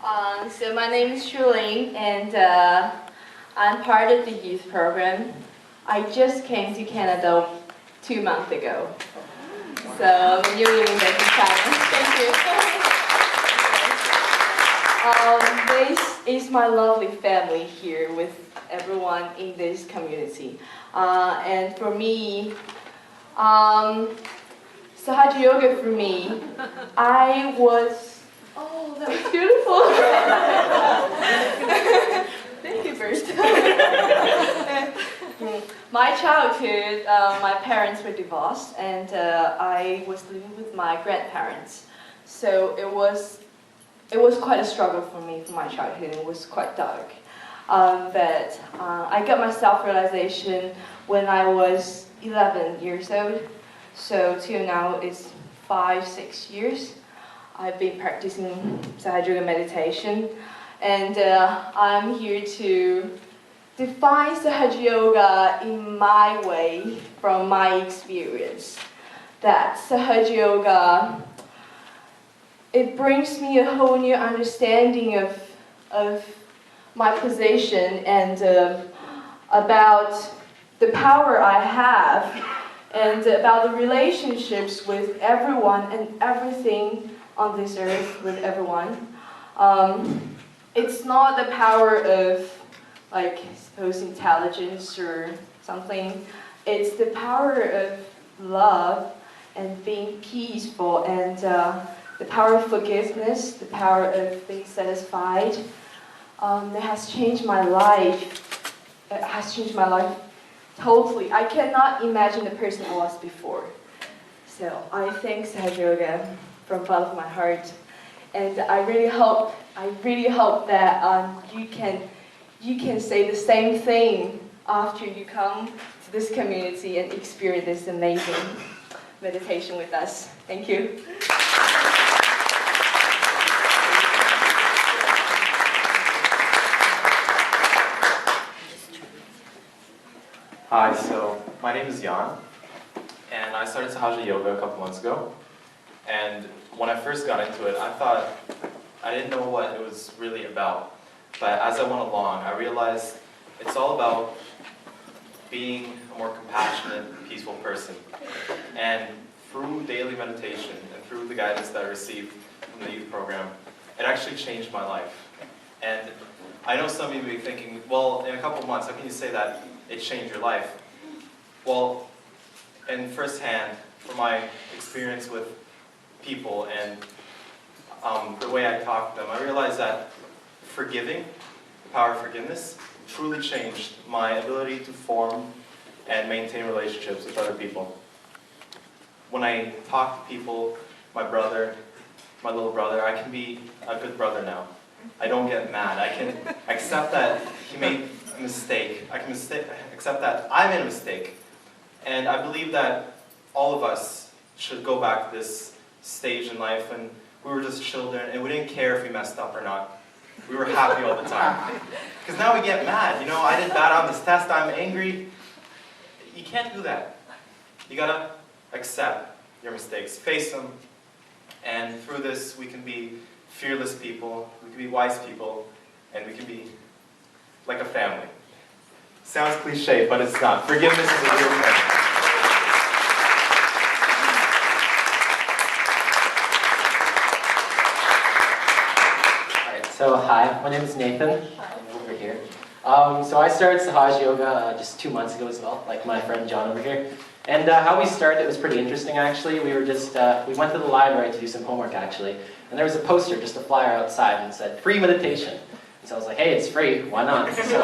So my name is Shuling, and I'm part of the youth program. I just came to Canada 2 months ago. So I'm a newly invented challenge. Thank you. This is my lovely family here with everyone in this community. And for me, Sahaja Yoga for me, oh, that was beautiful. Thank you first. My childhood, my parents were divorced, and I was living with my grandparents. So it was quite a struggle for me for my childhood. It was quite dark. But I got my self-realization when I was 11 years old. So till now it's 5-6 years. I've been practicing Sahaja Yoga meditation, and I'm here to define Sahaja Yoga in my way, from my experience. That Sahaja Yoga, it brings me a whole new understanding of my position and about the power I have and about the relationships with everyone and everything on this earth with everyone. It's not the power of, like, suppose intelligence or something. It's the power of love and being peaceful, and the power of forgiveness, the power of being satisfied. It has changed my life. It has changed my life totally. I cannot imagine the person I was before. So I thank Sahaja Yoga from the bottom of my heart, and I really hope that you can say the same thing after you come to this community and experience this amazing meditation with us. Thank you. Hi, so my name is Jan, and I started Sahaja Yoga a couple months ago. And when I first got into it, I thought I didn't know what it was really about. But as I went along, I realized it's all about being a more compassionate, peaceful person. And through daily meditation and through the guidance that I received from the youth program, it actually changed my life. And I know some of you may be thinking, well, in a couple months, how can you say that it changed your life? Well, in firsthand, from my experience with people and the way I talk to them, I realized that forgiving, the power of forgiveness, truly changed my ability to form and maintain relationships with other people. When I talk to people, my brother, my little brother, I can be a good brother now. I don't get mad. I can accept that he made a mistake. I can accept that I made a mistake. And I believe that all of us should go back to this stage in life when we were just children and we didn't care if we messed up or not. We were happy all the time. Because now we get mad. You know, I did bad on this test, I'm angry. You can't do that. You gotta accept your mistakes, face them, and through this we can be fearless people, we can be wise people, and we can be like a family. Sounds cliche, but it's not. Forgiveness is a real thing. So hi, my name is Nathan. I'm over here. So I started Sahaja Yoga just 2 months ago as well, like my friend John over here. And how we started, it was pretty interesting actually. We were just, we went to the library to do some homework actually. And there was a poster, just a flyer outside, and it said, free meditation. So I was like, hey, it's free, why not? So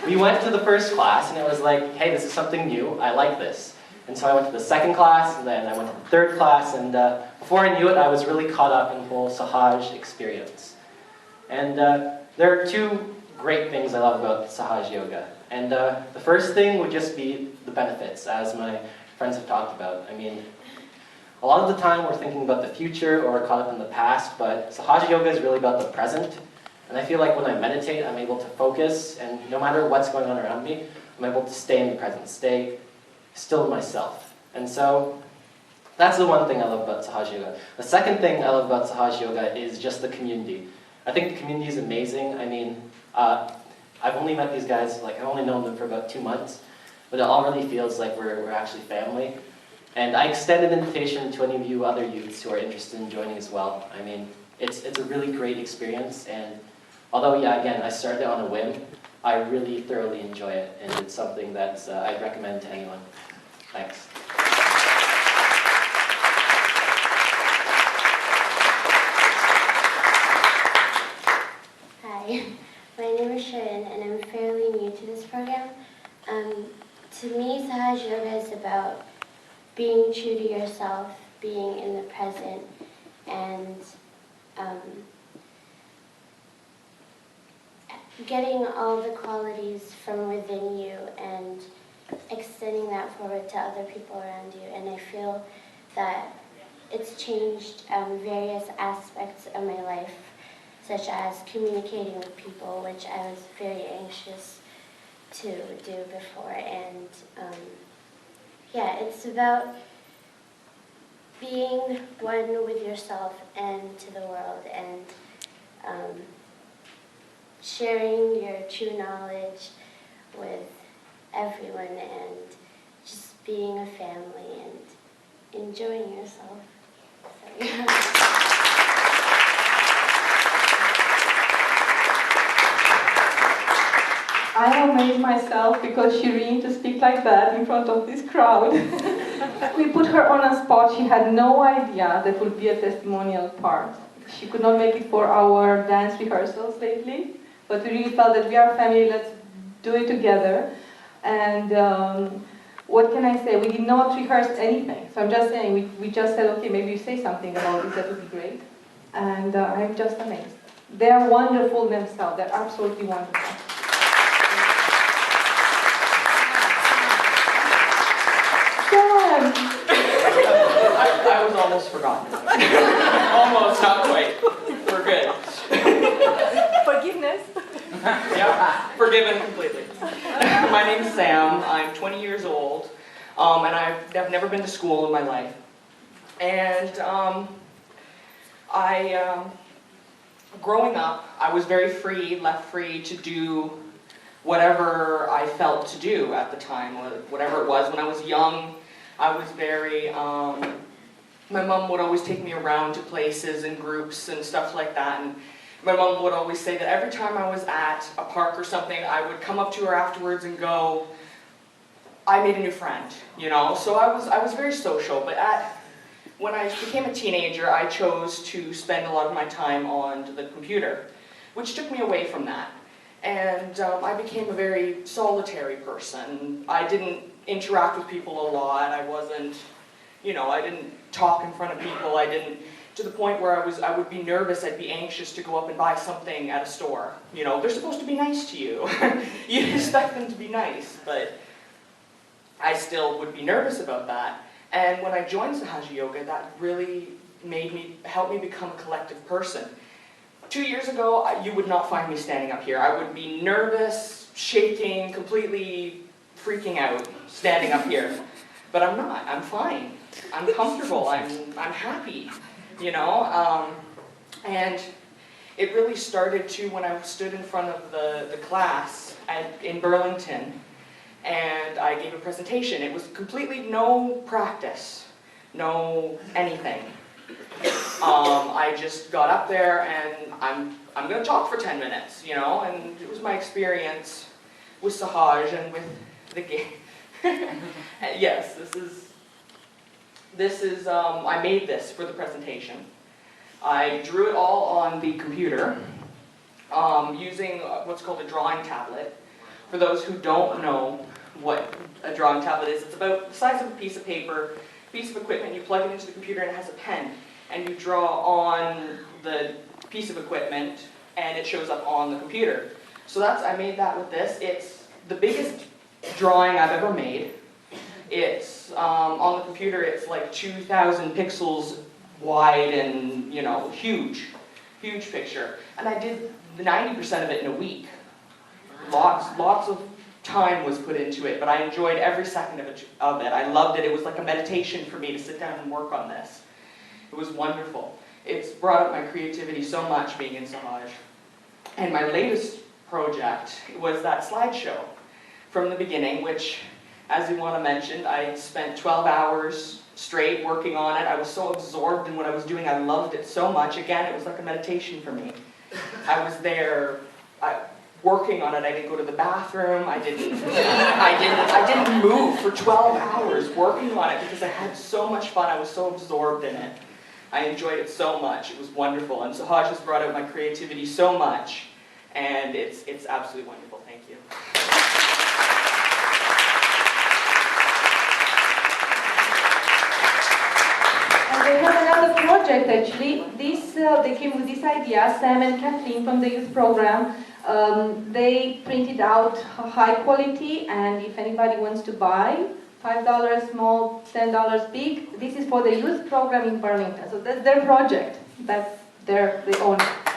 we went to the first class, and it was like, hey, this is something new, I like this. And so I went to the second class, and then I went to the third class, and before I knew it, I was really caught up in the whole Sahaja experience. And there are two great things I love about Sahaja Yoga. And the first thing would just be the benefits, as my friends have talked about. I mean, a lot of the time we're thinking about the future or caught up in the past, but Sahaja Yoga is really about the present. And I feel like when I meditate, I'm able to focus, and no matter what's going on around me, I'm able to stay in the present, stay still myself. And so That's the one thing I love about Sahaja Yoga. The second thing I love about Sahaja Yoga is just the community. I think the community is amazing. I mean, I've only met these guys, like I've only known them for about 2 months, but it already feels like we're actually family. And I extend an invitation to any of you other youths who are interested in joining as well. I mean, it's a really great experience, and although, yeah, again, I started on a whim, I really thoroughly enjoy it, and it's something that I'd recommend to anyone. Thanks. Hi, my name is Sharon, and I'm fairly new to this program. To me, Sahaja Yoga is about being true to yourself, being in the present, and getting all the qualities from within you and extending that forward to other people around you. And I feel that it's changed various aspects of my life, such as communicating with people, which I was very anxious to do before. And yeah, it's about being one with yourself and to the world, and sharing your true knowledge with everyone, and just being a family and enjoying yourself. So, yeah. I amazed myself because Shireen to speak like that in front of this crowd. We put her on a spot. She had no idea that would be a testimonial part. She could not make it for our dance rehearsals lately, but we really felt that we are family, let's do it together. And what can I say? We did not rehearse anything. So I'm just saying, we just said, okay, maybe you say something about this, that would be great. And I'm just amazed. They are wonderful themselves. They're absolutely wonderful. I was almost forgotten. Almost, not quite. We're good. Forgiveness. Yeah, forgiven completely. My name's Sam. I'm 20 years old, and I've never been to school in my life. And growing up, I was very free, left free to do whatever I felt to do at the time, whatever it was. When I was young, I was very, my mom would always take me around to places and groups and stuff like that, and my mom would always say that every time I was at a park or something, I would come up to her afterwards and go, I made a new friend, you know? So I was very social, but when I became a teenager, I chose to spend a lot of my time on the computer, which took me away from that. And I became a very solitary person. I didn't interact with people a lot. I wasn't, you know, I didn't talk in front of people. I didn't, to the point where I would be nervous. I'd be anxious to go up and buy something at a store. You know, they're supposed to be nice to you. You expect them to be nice, but I still would be nervous about that. And when I joined Sahaja Yoga, that really helped me become a collective person. 2 years ago, you would not find me standing up here. I would be nervous, shaking, completely freaking out, standing up here. But I'm not. I'm fine. I'm comfortable. I'm happy, you know? And it really started too when I stood in front of the class in Burlington, and I gave a presentation. It was completely no practice, no anything. I just got up there and I'm going to talk for 10 minutes, you know, and it was my experience with Sahaja and with the game. Yes, this is I made this for the presentation. I drew it all on the computer using what's called a drawing tablet. For those who don't know what a drawing tablet is, it's about the size of a piece of paper, piece of equipment. You plug it into the computer and it has a pen, and you draw on the piece of equipment and it shows up on the computer. So I made that with this. It's the biggest drawing I've ever made. It's on the computer, it's like 2,000 pixels wide and, you know, huge picture. And I did 90% of it in a week. Lots of time was put into it, but I enjoyed every second of it. I loved it. It was like a meditation for me to sit down and work on this. It was wonderful. It's brought up my creativity so much being in Sahaja. And my latest project was that slideshow from the beginning, which, as Ivana mentioned, I spent 12 hours straight working on it. I was so absorbed in what I was doing. I loved it so much. Again, it was like a meditation for me. I was there working on it. I didn't go to the bathroom. I didn't move for 12 hours working on it because I had so much fun. I was so absorbed in it. I enjoyed it so much. It was wonderful. And Sahaja has brought out my creativity so much. And it's absolutely wonderful. Thank you. And they have another project actually. They came with this idea, Sam and Kathleen from the youth program. They printed out high quality, and if anybody wants to buy, $5 small, $10 big, this is for the youth program in Burlington. So that's their project. They own it.